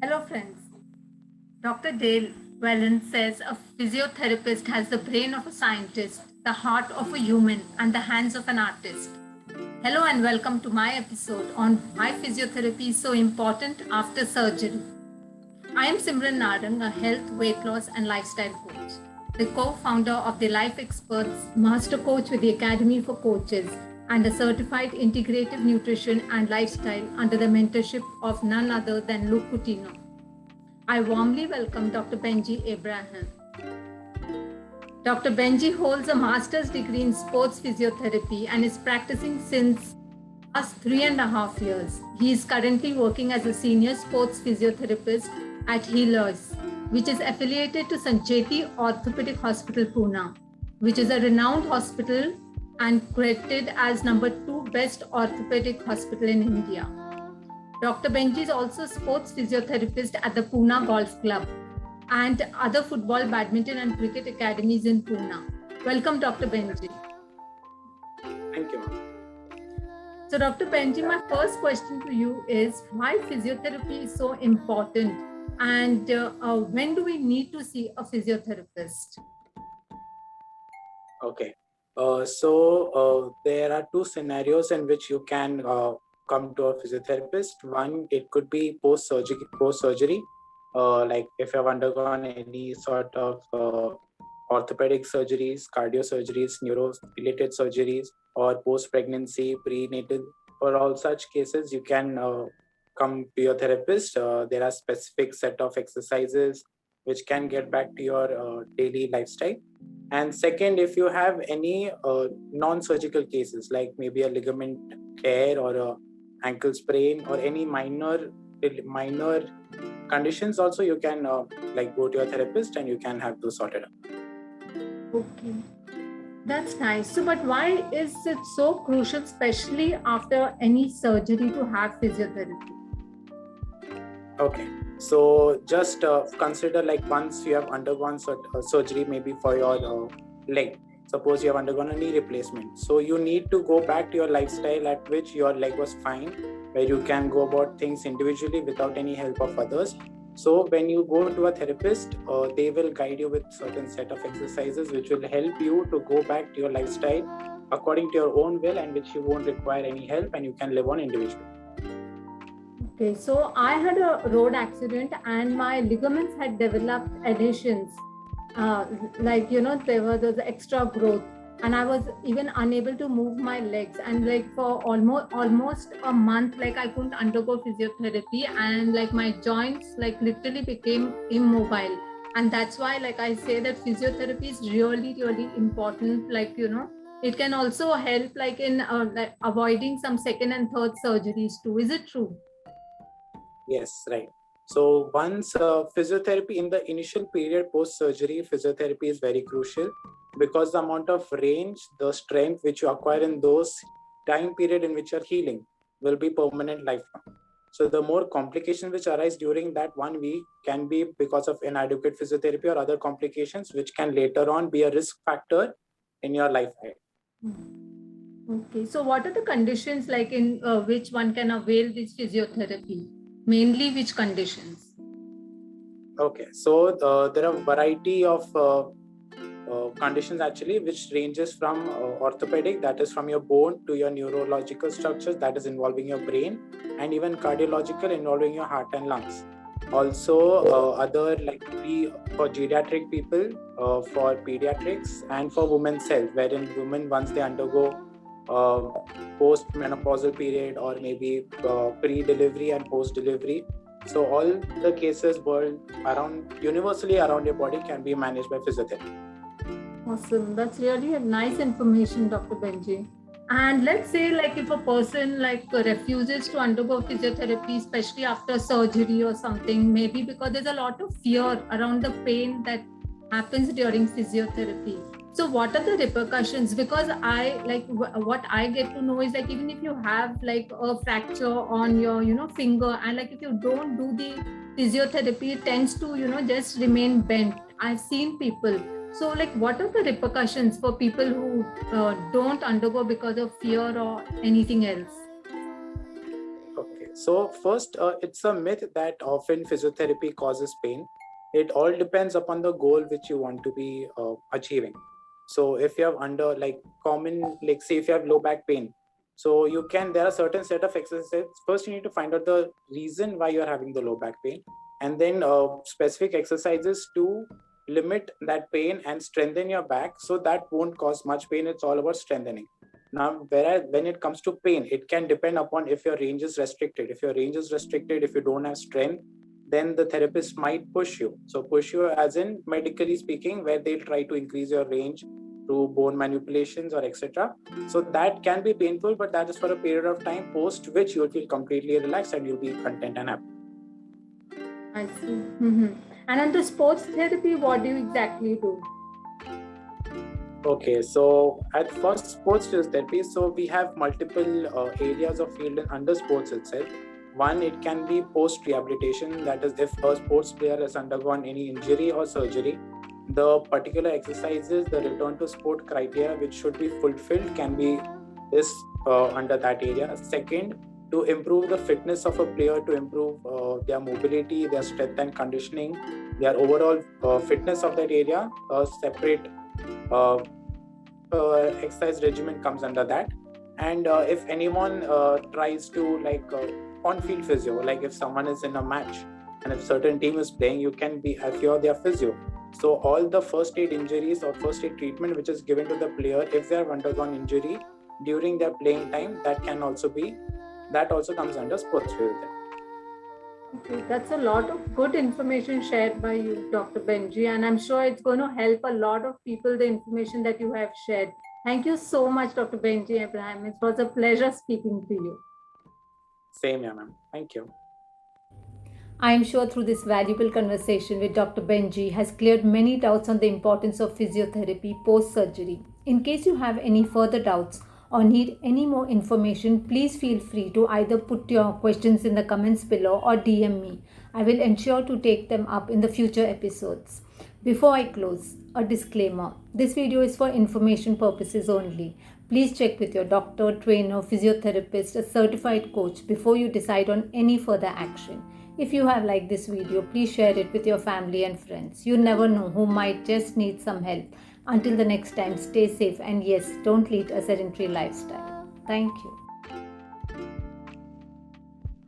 Hello, friends. Dr. Dale Wellen says a physiotherapist has the brain of a scientist, the heart of a human, and the hands of an artist. Hello, and welcome to my episode on why physiotherapy is so important after surgery. I am Simran Narang, a health, weight loss, and lifestyle coach, the co founder of the Life Experts Master Coach with the Academy for Coaches, and a certified integrative nutrition and lifestyle under the mentorship of none other than Luke Coutinho. I warmly welcome Dr. Benji Abraham. Dr. Benji holds a master's degree in sports physiotherapy and is practicing since last 3.5 years. He is currently working as a senior sports physiotherapist at Healers, which is affiliated to Sancheti Orthopedic Hospital, Pune, which is a renowned hospital and credited as #2 best orthopedic hospital in India. Dr. Benji is also a sports physiotherapist at the Pune Golf Club and other football, badminton, and cricket academies in Pune. Welcome, Dr. Benji. Thank you. So, Dr. Benji, my first question to you is why physiotherapy is so important, and when do we need to see a physiotherapist? Okay. There are two scenarios in which you can come to a physiotherapist. One, it could be post-surgery, like if you have undergone any sort of orthopedic surgeries, cardio surgeries, neuro-related surgeries, or post-pregnancy, prenatal. For all such cases, you can come to your therapist. There are specific set of exercises which can get back to your daily lifestyle. And second, if you have any non-surgical cases, like maybe a ligament tear or a ankle sprain or any minor conditions, also you can go to your therapist and you can have those sorted out. Okay, that's nice. So, but why is it so crucial, especially after any surgery, to have physiotherapy? Okay, so just consider like once you have undergone surgery, maybe for your leg. Suppose you have undergone a knee replacement. So you need to go back to your lifestyle at which your leg was fine, where you can go about things individually without any help of others. So when you go to a therapist, they will guide you with certain set of exercises which will help you to go back to your lifestyle according to your own will, and which you won't require any help and you can live on individually. Okay, so I had a road accident and my ligaments had developed adhesions. There was extra growth, and I was even unable to move my legs. And like for almost a month, like I couldn't undergo physiotherapy, and like my joints like literally became immobile. And that's why, like I say, that physiotherapy is really, really important. It can also help like in avoiding some second and third surgeries too. Is it true? Yes, right. So once physiotherapy in the initial period post-surgery, physiotherapy is very crucial because the amount of range, the strength which you acquire in those time period in which you're healing will be permanent lifelong. So the more complications which arise during that 1 week can be because of inadequate physiotherapy or other complications which can later on be a risk factor in your life ahead. Okay, so what are the conditions like in which one can avail this physiotherapy? Mainly which conditions? Okay, so there are a variety of conditions actually, which ranges from orthopedic, that is from your bone, to your neurological structures, that is involving your brain, and even cardiological, involving your heart and lungs. Also other like for geriatric people, for pediatrics, and for women's health, wherein women, once they undergo post-menopausal period or maybe pre-delivery and post-delivery. So all the cases universally around your body can be managed by physiotherapy. Awesome. That's really a nice information, Dr. Benji. And let's say like if a person refuses to undergo physiotherapy, especially after surgery or something, maybe because there's a lot of fear around the pain that happens during physiotherapy. So what are the repercussions? Because what I get to know is like even if you have like a fracture on your finger, and like if you don't do the physiotherapy, it tends to just remain bent. I've seen people. So like what are the repercussions for people who don't undergo because of fear or anything else? Okay, Okay, so first, it's a myth that often physiotherapy causes pain. It all depends upon the goal which you want to be achieving. So if you have under like common, like say if you have low back pain, so you can, there are certain set of exercises. First, you need to find out the reason why you are having the low back pain, and then specific exercises to limit that pain and strengthen your back so that won't cause much pain. It's all about strengthening. Now, whereas when it comes to pain, it can depend upon if your range is restricted. If your range is restricted, if you don't have strength, then the therapist might push you. So push you as in medically speaking, where they'll try to increase your range through bone manipulations or etc. So that can be painful, but that is for a period of time, post which you will feel completely relaxed and you'll be content and happy. I see. And under sports therapy, what do you exactly do? Okay, so at first sports physiotherapy, so we have multiple areas of field under sports itself. One, it can be post rehabilitation, that is, if a sports player has undergone any injury or surgery, the particular exercises, the return to sport criteria which should be fulfilled can be is under that area. Second, to improve the fitness of a player, to improve their mobility, their strength and conditioning, their overall fitness of that area, a separate uh, exercise regimen comes under that. And if anyone tries to on-field physio, like if someone is in a match and if certain team is playing, you can be cure their physio. So all the first aid injuries or first aid treatment which is given to the player if they have undergone injury during their playing time, that also comes under sports physiotherapy. Okay, that's a lot of good information shared by you, Dr. Benji, and I'm sure it's going to help a lot of people, the information that you have shared. Thank you so much, Dr. Benji Abraham. It was a pleasure speaking to you. Same, yeah, ma'am. Thank you. I am sure through this valuable conversation with Dr. Benji has cleared many doubts on the importance of physiotherapy post surgery. In case you have any further doubts or need any more information, please feel free to either put your questions in the comments below or DM me. I will ensure to take them up in the future episodes. Before I close, a disclaimer. This video is for information purposes only. Please check with your doctor, trainer, physiotherapist, a certified coach before you decide on any further action. If you have liked this video, please share it with your family and friends. You never know who might just need some help. Until the next time, stay safe and yes, don't lead a sedentary lifestyle. Thank you.